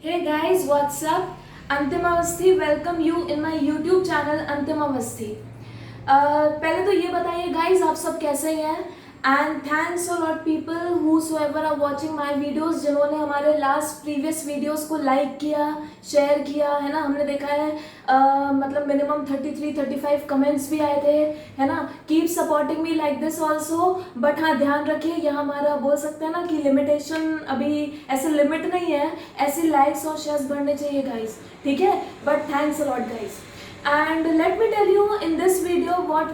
Hey guys, what's up? अंतिम Awasthi welcome you in my YouTube channel अंतिम अवस्थी। पहले तो ये बताइए गाइज आप सब कैसे हैं and thanks a lot people whosoever are watching my videos, जिन्होंने हमारे लास्ट प्रीवियस वीडियोस को लाइक किया, शेयर किया है ना। हमने देखा है मतलब मिनिमम 33-35 कमेंट्स भी आए थे, है ना। Keep supporting me like this also. But हाँ, ध्यान रखिए, यह हमारा बोल सकते हैं ना कि लिमिटेशन, अभी ऐसे लिमिट नहीं है, ऐसे लाइक्स और शेयर्स बढ़ने चाहिए गाइज, ठीक है। But thanks a lot guys. And let me tell you in this video what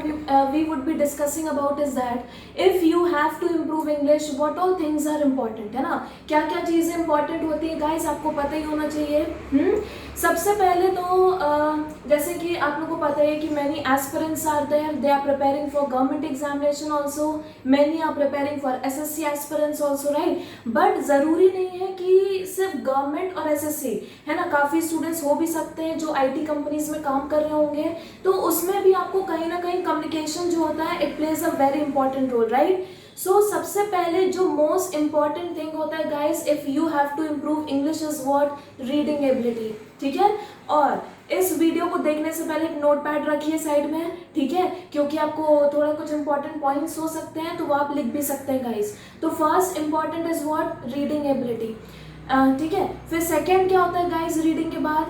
we would be discussing about is that if you have to improve English, what all things are important, है ना। क्या क्या चीज़ें important होती है guys, आपको पता ही होना चाहिए। सबसे पहले तो जैसे कि आप लोगों को पता है कि many aspirants are there, they are preparing for government examination also, many are preparing for SSC aspirants also, right। but ज़रूरी नहीं है कि सिर्फ गवर्नमेंट और SSC, है ना। काफ़ी स्टूडेंट्स हो भी सकते हैं जो IT कंपनीज में काम कर रहे होंगे, तो उसमें भी आपको कहीं ना कहीं कम्युनिकेशन जो होता है it plays a very important role, right. So सबसे पहले जो मोस्ट इंपॉर्टेंट थिंग होता है guys, if you have to improve English is what, reading ability, ठीक है। और इस वीडियो को देखने से पहले एक नोट पैड रखिए साइड में, ठीक है, क्योंकि आपको थोड़ा कुछ इंपॉर्टेंट पॉइंट्स हो सकते हैं तो वो आप लिख भी सकते हैं गाइस। तो first important is what, reading ability, ठीक है। फिर सेकेंड क्या होता है गाइस रीडिंग के बाद,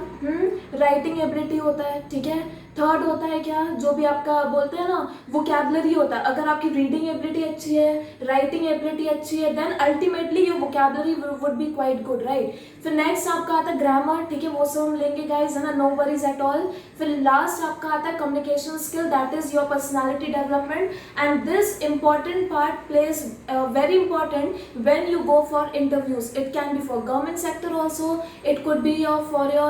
राइटिंग एबिलिटी होता है, ठीक है। थर्ड होता है क्या, जो भी आपका बोलते हैं ना वोकैबुलरी होता है। अगर आपकी रीडिंग एबिलिटी अच्छी है, राइटिंग एबिलिटी अच्छी है, then ultimately your vocabulary would be quite good, right. फिर नेक्स्ट आपका आता है ग्रामर, ठीक है, वो सब हम लेंगे गाइस, है ना, नो वरीज एट ऑल। फिर लास्ट आपका आता है communication skill, that is your personality development, and this important part plays very important when you go for interviews. It can B for government sector also, it could be for your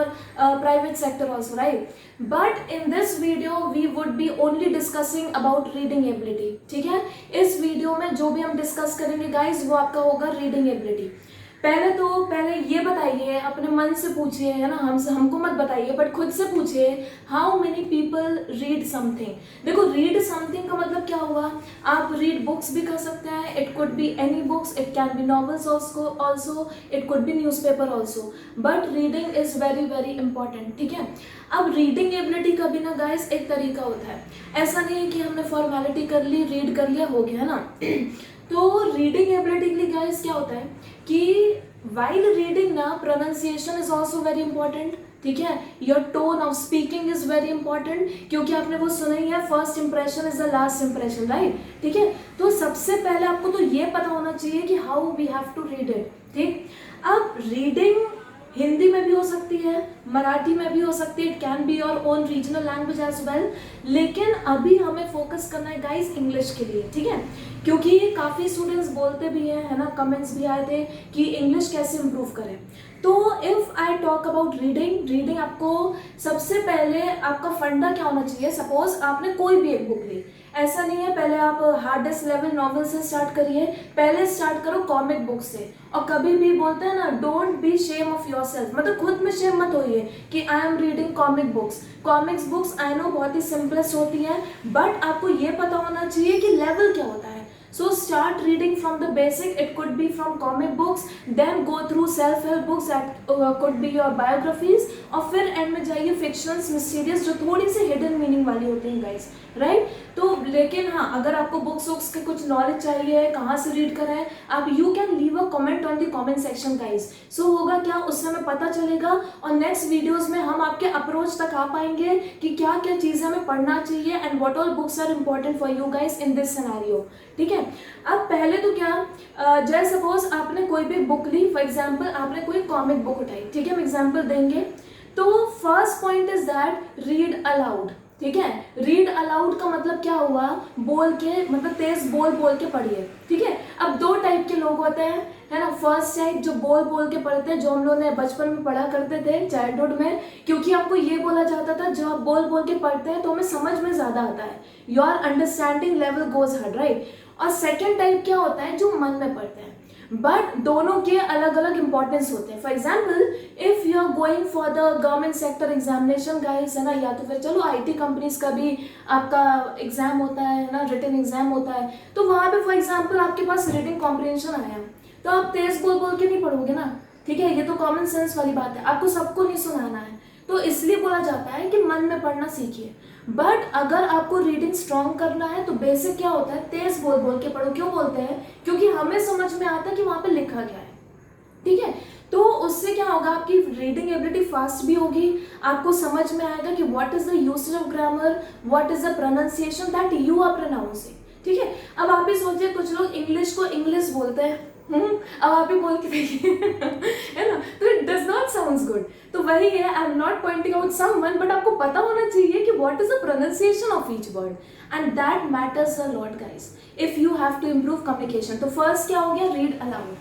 private sector also, right। but in this video we would be only discussing about reading ability, ठीक है। इस video में जो भी हम discuss करेंगे guys वो आपका होगा रीडिंग एबिलिटी। पहले ये बताइए, अपने मन से पूछिए, है ना, हमको मत बताइए बट खुद से पूछिए, how many people read something. देखो, रीड समथिंग का मतलब क्या हुआ, आप रीड बुक्स भी कर सकते हैं, it could be any books, it can B novels also, it could be newspaper also, but reading is very very important, ठीक है। अब रीडिंग एबिलिटी का भी ना गाइस एक तरीका होता है, ऐसा नहीं है कि हमने फॉर्मेलिटी कर ली, रीड कर लिया, हो गया, है ना। तो रीडिंग एबिलिटी के लिए गाइस क्या होता है कि वाइल रीडिंग ना pronunciation is also very important, ठीक है। Your tone of speaking is very important, क्योंकि आपने वो सुना ही है, first impression is the last impression, right, ठीक है। तो सबसे पहले आपको तो ये पता होना चाहिए कि how we have to read it, ठीक। अब रीडिंग हिंदी में भी हो सकती है, मराठी में भी हो सकती है, it can be your own regional language as well, लेकिन अभी हमें फोकस करना है गाइस इंग्लिश के लिए, ठीक है। क्योंकि काफ़ी स्टूडेंट्स बोलते भी हैं, है ना, कमेंट्स भी आए थे कि इंग्लिश कैसे इम्प्रूव करें। तो if I talk about reading आपको सबसे पहले आपका फंडा क्या होना चाहिए। सपोज आपने कोई भी एक बुक ली, ऐसा नहीं है पहले आप हार्डेस्ट लेवल नॉवल से स्टार्ट करिए, पहले स्टार्ट करो कॉमिक बुक से। और कभी भी बोलते हैं ना, don't be shame of yourself, मतलब खुद में शेम मत होइए कि I am reading comic books. Comics books I know बहुत ही सिंपलेस्ट होती हैं, बट आपको ये पता होना चाहिए कि लेवल क्या होता है। So start reading from the basic, it could be from comic books, then go through self-help books, that could be your biographies, और फिर एंड में जाइए फिक्शंस, मिस्टीरियस, जो थोड़ी सी हिडन मीनिंग वाली होती हैं गाइस, राइट। तो लेकिन हाँ, अगर आपको बुक्स के कुछ नॉलेज चाहिए कहाँ से रीड करें, आप you can leave a comment on the comment section guys. So होगा क्या, उससे हमें पता चलेगा और नेक्स्ट वीडियोस में हम आपके अप्रोच तक आ पाएंगे कि क्या क्या चीज़ें हमें पढ़ना चाहिए and what all books are important for you guys in this scenario, ठीक है। अब पहले तो क्या, जैसे सपोज आपने कोई भी बुक ली, फॉर एग्जाम्पल आपने कोई कॉमिक बुक उठाई, ठीक है, हम एग्जाम्पल देंगे। तो first point is that read aloud, ठीक है। रीड अलाउड का मतलब क्या हुआ, बोल के, मतलब तेज बोल के पढ़िए, ठीक है। अब दो टाइप के लोग होते हैं, है ना। फर्स्ट टाइप जो बोल के पढ़ते हैं, जो हम लोग ने बचपन में पढ़ा करते थे चाइल्डहुड में, क्योंकि आपको ये बोला जाता था जब आप बोल के पढ़ते हैं तो हमें समझ में ज़्यादा आता है, your understanding level goes hard, right. और सेकेंड टाइप क्या होता है, जो मन में पढ़ते हैं, बट दोनों के अलग अलग इंपॉर्टेंस होते हैं। For example if you are going for the government sector examination guys, है ना, या तो फिर चलो IT कंपनीज का भी आपका एग्जाम होता है ना, रिटन एग्जाम होता है, तो वहाँ पे फॉर एग्जाम्पल आपके पास रीडिंग कॉम्प्रिहेंशन आया, तो आप तेज बोल के नहीं पढ़ोगे ना, ठीक है, ये तो कॉमन सेंस वाली बात है, आपको सबको नहीं सुनाना है, तो इसलिए बोला जाता है कि मन में पढ़ना सीखिए। बट अगर आपको रीडिंग स्ट्रॉन्ग करना है तो बेसिक क्या होता है, तेज बोल बोल के पढ़ो। क्यों बोलते हैं, क्योंकि हमें समझ में आता है कि वहां पे लिखा क्या है, ठीक है। तो उससे क्या होगा, आपकी रीडिंग एबिलिटी फास्ट भी होगी, आपको समझ में आएगा कि what is the usage of grammar, what is the pronunciation that you are pronouncing, ठीक है। अब आप भी सोचिए, कुछ लोग इंग्लिश को इंग्लिश बोलते हैं, अब आप भी बोल के देखिए है ना, तो it does not sounds good. तो वही है, I am not pointing out someone, but आपको पता होना चाहिए कि what is the pronunciation of each word, and that matters a lot guys if you have to improve communication. तो first क्या हो गया, रीड अलाउड।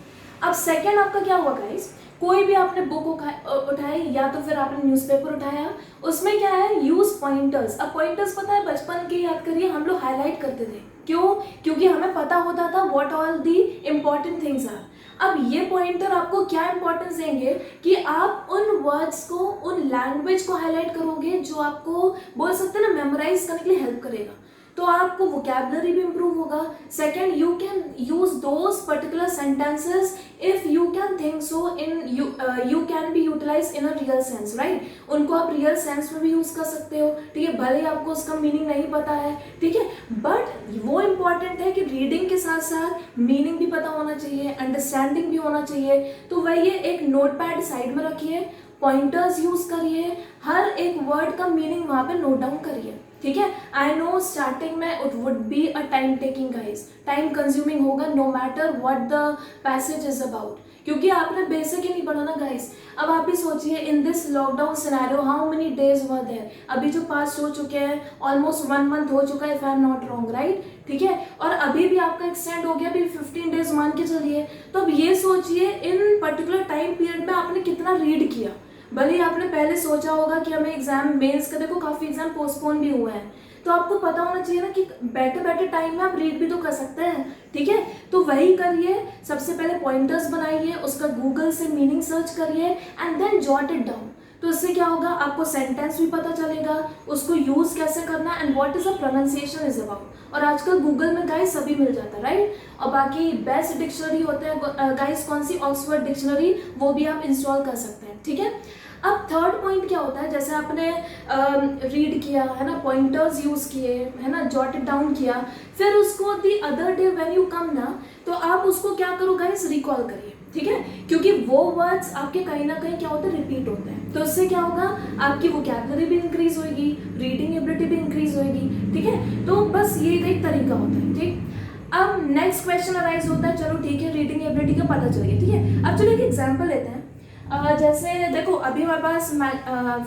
अब सेकेंड आपका क्या हुआ गाइस, कोई भी आपने बुक उठाई या तो फिर आपने न्यूज़पेपर उठाया, उसमें क्या है, यूज पॉइंटर्स। अब पॉइंटर्स पता है बचपन के याद करिए, हम लोग हाईलाइट करते थे, क्यों, क्योंकि हमें पता होता था what all the important things are. अब ये पॉइंटर आपको क्या इंपॉर्टेंस देंगे कि आप उन वर्ड्स को, उन लैंग्वेज को हाईलाइट करोगे जो आपको बोल सकते हैं ना मेमोराइज करने के लिए हेल्प करेगा, तो आपको वोकैबुलरी भी इंप्रूव होगा। Second, you can use those particular sentences if you can think so in you can be utilize in a real sense, right. उनको आप रियल सेंस में भी यूज कर सकते हो, ठीक है, भले ही आपको उसका मीनिंग नहीं पता है, ठीक है, बट वो इंपॉर्टेंट है कि रीडिंग के साथ साथ मीनिंग भी पता होना चाहिए, अंडरस्टैंडिंग भी होना चाहिए। तो वही एक नोटपैड साइड में रखिए, पॉइंटर्स यूज करिए, हर एक वर्ड का मीनिंग वहां पे नोट डाउन करिए, ठीक है। आई नो स्टार्टिंग में it would be a time taking guys, time consuming होगा, no matter what the passage is about, क्योंकि आपने बेसिक ही नहीं पढ़ा ना गाइस। अब आप ही सोचिए, in this lockdown scenario how many days were there, अभी जो पास हो चुके हैं, ऑलमोस्ट 1 मंथ हो चुका है if I am not wrong, right, ठीक है, और अभी भी आपका एक्सटेंड हो गया, अभी 15 डेज मान के चलिए। तो अब ये सोचिए इन पर्टिकुलर टाइम पीरियड में आपने कितना रीड किया। भले ही आपने पहले सोचा होगा कि हमें एग्जाम मेंस का, देखो काफी एग्जाम पोस्टपोन भी हुए हैं, तो आपको पता होना चाहिए ना कि बैठे बैठे टाइम में आप रीड भी तो कर सकते हैं, ठीक है। तो वही करिए, सबसे पहले पॉइंटर्स बनाइए, उसका गूगल से मीनिंग सर्च करिए and then jot it down. तो इससे क्या होगा, आपको सेंटेंस भी पता चलेगा, उसको यूज कैसे करना and what is the pronunciation is about. और आजकल गूगल में गाइस सभी मिल जाता है, राइट। और बाकी बेस्ट डिक्शनरी होते हैं गाइस, कौन सी, ऑक्सफोर्ड डिक्शनरी, वो भी आप इंस्टॉल कर सकते हैं, ठीक है। अब थर्ड पॉइंट क्या होता है, जैसे आपने रीड किया है ना, पॉइंटर्स यूज किए है ना, जॉट इट डाउन किया, फिर उसको the other day when you come ना, तो आप उसको क्या करो गाइस, रिकॉल करिए, ठीक है, क्योंकि वो वर्ड्स आपके कहीं ना कहीं क्या होते हैं, रिपीट होते हैं। तो इससे क्या होगा, आपकी वोकैबुलरी भी इंक्रीज होगी, रीडिंग एबिलिटी भी इंक्रीज होगी, ठीक है। तो बस ये एक तरीका होता है, ठीक। अब नेक्स्ट क्वेश्चन अराइज होता है, चलो ठीक है, रीडिंग एबिलिटी का पता चलिए, ठीक है। अब चलो एक एग्जाम्पल लेते हैं। जैसे देखो अभी हमारे पास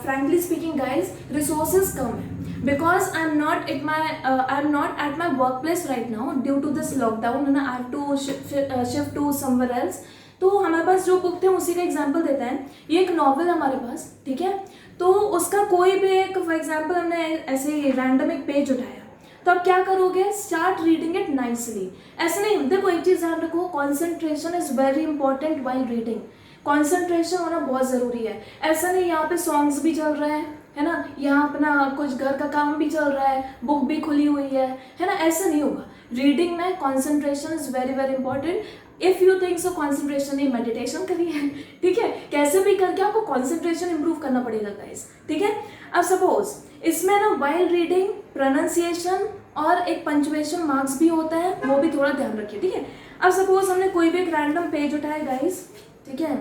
फ्रैंकली स्पीकिंग गाइज रिसोर्सेज कम है, because I am not at my work place right now due to this lockdown, I have to shift to somewhere else. तो हमारे पास जो बुक थे उसी का एग्जाम्पल देते हैं। ये एक नॉवल है हमारे पास, ठीक है, तो उसका कोई भी एक, फॉर एग्जाम्पल हमने ऐसे रैंडम एक पेज उठाया, तो आप क्या करोगे, स्टार्ट रीडिंग इट नाइसली। ऐसे नहीं, देखो एक चीज ध्यान रखो, concentration is very important while reading, concentration होना बहुत ज़रूरी है। ऐसा नहीं यहाँ पे सॉन्ग्स भी चल रहे हैं, है ना, यहाँ अपना कुछ घर का काम भी चल रहा है, बुक भी खुली हुई है ना, ऐसा नहीं होगा। रीडिंग में concentration is very very important. If you think so concentration नहीं, मेडिटेशन करिए, ठीक है, कैसे भी करके आपको कॉन्सेंट्रेशन इंप्रूव करना पड़ेगा गाइस, ठीक है। अब सपोज इसमें ना वाइल रीडिंग प्रोनाउंसिएशन और एक पंचुएशन मार्क्स भी होता है, वो भी थोड़ा ध्यान रखिए, ठीक है। अब सपोज हमने कोई भी एक रैंडम पेज उठाया गाइस, ठीक है।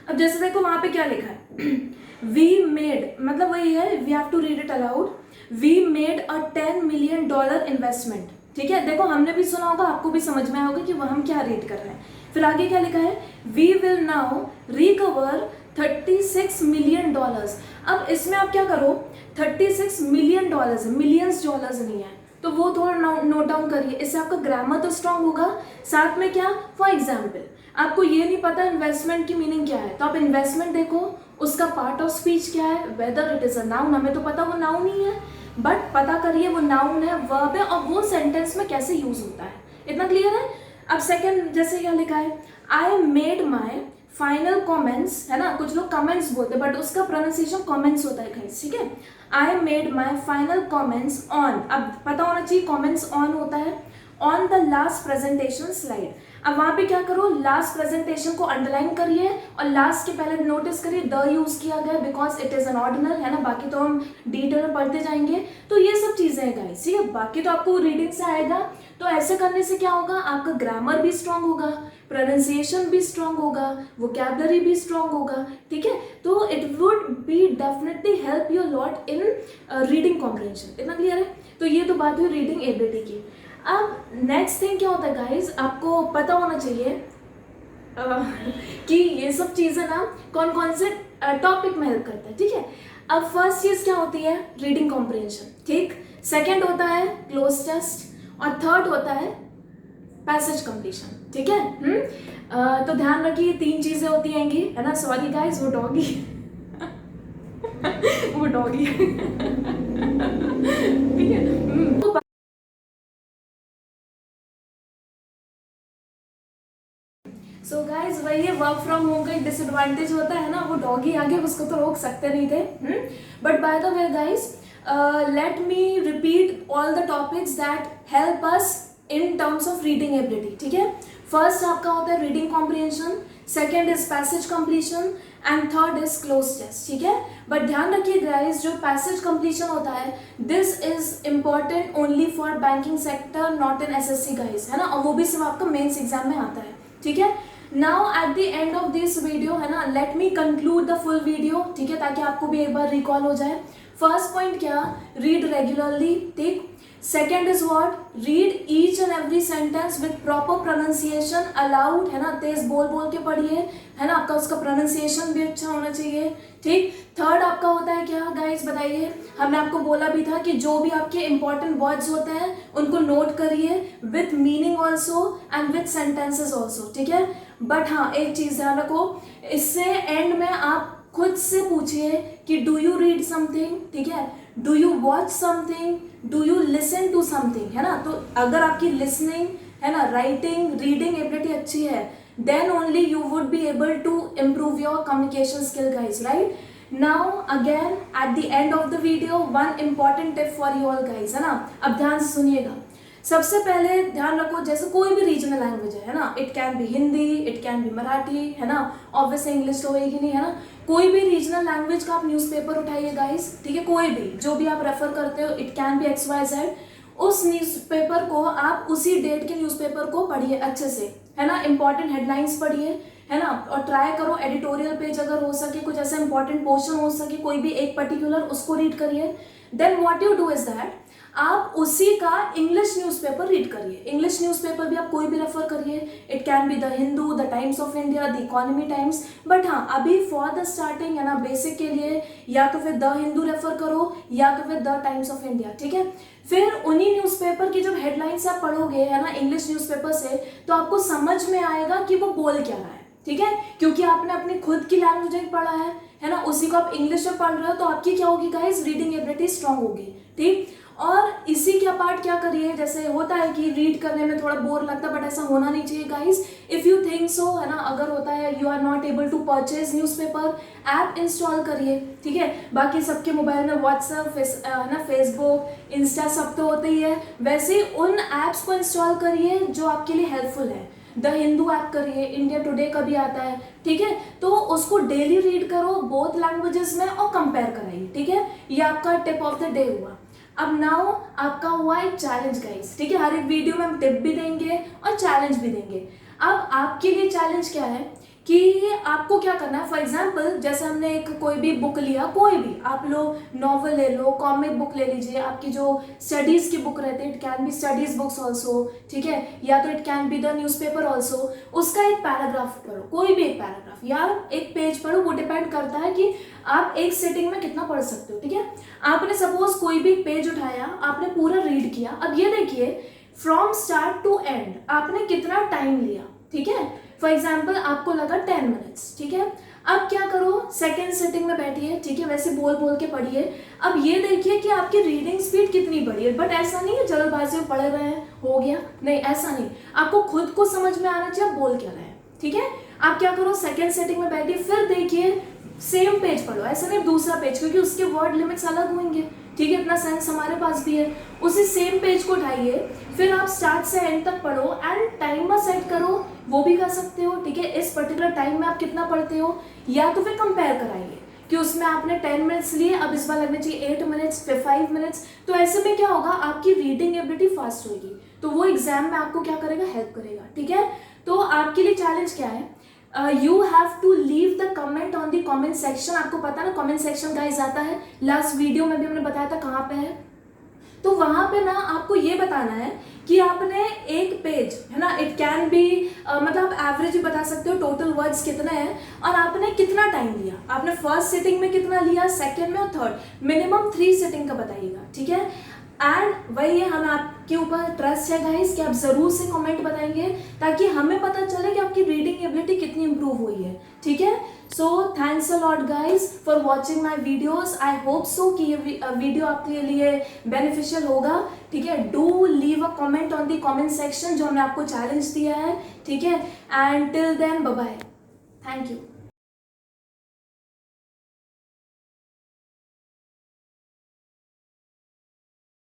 अब जैसे देखो वहां पे क्या लिखा है, वी मेड, मतलब वही है, we have to read it aloud, we made a $10 million investment, ठीक है। देखो हमने भी सुना होगा, आपको भी समझ में आया होगा कि वह हम क्या रीड कर रहे हैं। फिर आगे क्या लिखा है, we will now recover $36 million। अब इसमें आप क्या करो, $36 million है, मिलियंस डॉलर्स नहीं है, तो वो थोड़ा नोट डाउन करिए, इससे आपका ग्रामर तो स्ट्रांग होगा। साथ में क्या, फॉर एग्जाम्पल आपको ये नहीं पता इन्वेस्टमेंट की मीनिंग क्या है, तो आप इन्वेस्टमेंट देखो, उसका पार्ट ऑफ स्पीच क्या है, whether it is a noun, हमें तो पता वो नाउन ही है, बट पता करिए वो नाउन है, वर्ब है, और वो सेंटेंस में कैसे यूज होता है, इतना क्लियर है। अब सेकंड जैसे क्या लिखा है, I made my final comments, है ना, कुछ लोग कमेंट्स बोलते हैं बट उसका प्रोनाउंसिएशन कमेंट्स होता है, ठीक है। I made my final comments on, अब पता होना चाहिए कमेंट्स ऑन होता है, on the last presentation slide. अब वहां पे क्या करो, लास्ट प्रेजेंटेशन को अंडरलाइन करिए और लास्ट के पहले नोटिस करिए द यूज किया गया because it is an ordinal, है ना। बाकी तो हम डिटेल में पढ़ते जाएंगे। तो ये सब चीजें हैं गाइस, ठीक है। बाकी तो आपको रीडिंग से आएगा। तो ऐसे करने से क्या होगा, आपका ग्रामर भी स्ट्रांग होगा, प्रोनाउंसिएशन भी स्ट्रांग होगा, वोकैबुलरी भी स्ट्रांग होगा, ठीक है। तो it would be definitely help you lot in reading comprehension. इतना क्लियर है। तो ये तो बात हुई रीडिंग एबिलिटी की। अब नेक्स्ट थिंग क्या होता है गाइज, आपको पता होना चाहिए कि ये सब चीज़ें ना कौन कौन से टॉपिक में हेल्प करता है, ठीक है। अब फर्स्ट चीज़ क्या होती है, रीडिंग कॉम्प्रिहेंशन, ठीक। सेकंड होता है क्लोज टेस्ट और थर्ड होता है पैसेज कंप्लीशन, ठीक है। तो ध्यान रखिए 3 चीज़ें होती हैंगी, है ना। सॉरी गाइज, वो डॉगी वो डॉगी ठीक है। सो गाइज वही है, वर्क फ्रॉम होम का एक डिसएडवांटेज होता है ना, वो डॉगी आगे उसको तो रोक सकते नहीं थे। But by the way guys, let me repeat all the topics that help us in terms of reading ability, ठीक है। फर्स्ट आपका होता है reading comprehension, second is passage completion and third is cloze test, ठीक है। But ध्यान रखिए guys, जो पैसेज कंप्लीशन होता है this is important only for banking sector, not in SSC guys, है ना। और वो भी सिर्फ आपका मेंस एग्जाम में आता है, ठीक है। Now at the end of this video, है ना, let me conclude the full video, ठीक है, ताकि आपको भी एक बार रिकॉल हो जाए। फर्स्ट पॉइंट क्या, रीड रेगुलरली, ठीक। Second is what, read each and every sentence with proper pronunciation allowed, है ना। तेज बोल बोल के पढ़िए, है ना, आपका उसका प्रोनाउंसिएशन भी अच्छा होना चाहिए, ठीक। थर्ड आपका होता है क्या गाइस, बताइए। हमने आपको बोला भी था कि जो भी आपके इंपॉर्टेंट वर्ड्स होते हैं उनको नोट करिए with meaning also and with sentences also, ठीक है। बट हाँ, एक चीज ध्यान रखो, इससे एंड में आप खुद से पूछिए कि डू यू रीड समथिंग, ठीक है, do you watch something, do you listen to something, है ना। तो अगर आपकी लिसनिंग, है ना, राइटिंग, रीडिंग एबिलिटी अच्छी है, then only you would be able to improve your communication skill guys, right। now again at the end of the video one important tip for you all guys, है ना। अब ध्यान से सुनिएगा। सबसे पहले ध्यान रखो, जैसे कोई भी रीजनल लैंग्वेज है ना, it can B Hindi, it can B Marathi, है ना, ऑब्वियसली इंग्लिश तो होगी नहीं, है ना। कोई भी रीजनल लैंग्वेज का आप न्यूज़पेपर उठाइए गाइस, ठीक है, कोई भी जो भी आप रेफर करते हो, इट कैन बी XYZ, उस न्यूज़पेपर को आप उसी डेट के न्यूज़पेपर को पढ़िए अच्छे से, है ना। इंपॉर्टेंट हेडलाइंस पढ़िए, है ना, और ट्राई करो एडिटोरियल पेज अगर हो सके, कुछ ऐसा इंपॉर्टेंट पोर्शन हो सके कोई भी एक पर्टिकुलर, उसको रीड करिए। Then what you do is that, आप उसी का इंग्लिश न्यूज़पेपर रीड करिए। इंग्लिश न्यूज़पेपर भी आप कोई भी रेफर करिए, it can be the Hindu, the Times of India, the Economy Times. But हाँ, अभी फॉर द स्टार्टिंग, है ना, बेसिक के लिए या तो फिर द हिंदू रेफर करो या तो फिर द टाइम्स ऑफ इंडिया, ठीक है। फिर उन्हीं न्यूज़पेपर की जब हेडलाइंस आप पढ़ोगे, है ना, इंग्लिश न्यूज़पेपर से, तो आपको समझ में आएगा कि वो बोल क्या रहा है, ठीक है। क्योंकि आपने अपनी खुद की लैंग्वेज में पढ़ा है ना, उसी को आप इंग्लिश में पढ़ रहे हो, तो आपकी क्या होगी गाइस, रीडिंग एबिलिटी स्ट्रांग होगी, ठीक। और इसी के पार्ट क्या करिए, जैसे होता है कि रीड करने में थोड़ा बोर लगता है, बट ऐसा होना नहीं चाहिए guys. If you think so, है ना, अगर होता है you are not able to purchase newspaper, app install करिए, ठीक है। बाकी सबके मोबाइल में व्हाट्सएप, है ना, फेसबुक, इंस्टा सब तो होते ही है, वैसे उन ऐप्स को इंस्टॉल करिए जो आपके लिए हेल्पफुल है। द हिंदू ऐप करिए, इंडिया टुडे का भी आता है, ठीक है। तो उसको डेली रीड करो बोथ लैंग्वेजेस में और कंपेयर कराइए, ठीक है। ये आपका टिप ऑफ द डे हुआ। अब नाउ आपका हुआ एक चैलेंज गाइस, ठीक है। हर एक वीडियो में हम टिप भी देंगे और चैलेंज भी देंगे। अब आपके लिए चैलेंज क्या है कि आपको क्या करना है। फॉर एग्जाम्पल, जैसे हमने एक कोई भी बुक लिया, कोई भी आप लोग नॉवल ले लो, कॉमिक बुक ले लीजिए, आपकी जो स्टडीज की बुक रहती है, it can B studies books also, ठीक है, या तो it can be the newspaper also. उसका एक पैराग्राफ पढ़ो, कोई भी एक पैराग्राफ या एक पेज पढ़ो, वो डिपेंड करता है कि आप एक सिटिंग में कितना पढ़ सकते हो, ठीक है। आपने सपोज कोई भी पेज उठाया, आपने पूरा रीड किया। अब ये देखिए फ्रॉम स्टार्ट टू एंड आपने कितना टाइम लिया, ठीक है। फॉर एग्जाम्पल आपको लगा 10 मिनट्स, ठीक है। अब क्या करो, सेकेंड सिटिंग में बैठिए, ठीक है, वैसे बोल बोल के पढ़िए। अब ये देखिए कि आपकी रीडिंग स्पीड कितनी बढ़ी है। बट ऐसा नहीं है जल्दबाजी में पढ़ रहे हैं हो गया, नहीं, ऐसा नहीं। आपको खुद को समझ में आना चाहिए आप बोल क्या रहे हैं, ठीक है। आप क्या करो, सेकेंड सिटिंग में बैठिए, फिर देखिए सेम पेज पढ़ो, ऐसा नहीं दूसरा पेज, क्योंकि उसके वर्ड लिमिट्स अलग होंगे, ठीक है, इतना सेंस हमारे पास भी है। उसी सेम पेज को उठाइए, फिर आप स्टार्ट से एंड तक पढ़ो एंड टाइमर सेट करो, वो भी कर सकते हो। ठीक है, इस पर्टिकुलर टाइम में आप कितना पढ़ते हो, या तो फिर कंपेयर कराइए कि उसमें आपने 10 मिनट्स लिए, अब इस बार लगने चाहिए 8 मिनट्स, फिर 5 मिनट्स। तो ऐसे में क्या होगा, आपकी रीडिंग एबिलिटी फास्ट होगी, तो वो एग्जाम में आपको क्या करेगा, हेल्प करेगा। ठीक है, तो आपके लिए चैलेंज क्या है, you have to leave the comment on the comment section. आपको पता है ना कमेंट सेक्शन गाइस आता है, लास्ट वीडियो में भी हमने बताया था कहाँ पे है। तो वहां पे ना आपको ये बताना है कि आपने एक पेज है ना, इट कैन बी मतलब आप एवरेज भी बता सकते हो, टोटल वर्ड्स कितने हैं और आपने कितना टाइम लिया, आपने फर्स्ट सिटिंग में कितना लिया, सेकंड में और थर्ड, मिनिमम 3 सिटिंग का बताइएगा। ठीक है, एंड वही है, हमें आपके ऊपर ट्रस्ट है गाइस कि आप जरूर से कमेंट बताएंगे ताकि हमें पता चले कि आपकी रीडिंग एबिलिटी कितनी इंप्रूव हुई है। ठीक है, so thanks a lot guys for watching my videos. I hope so कि ये वीडियो आपके लिए बेनिफिशियल होगा। ठीक है, do leave a comment on the comment section जो हमने आपको चैलेंज दिया है। ठीक है, and till then bye bye, thank you.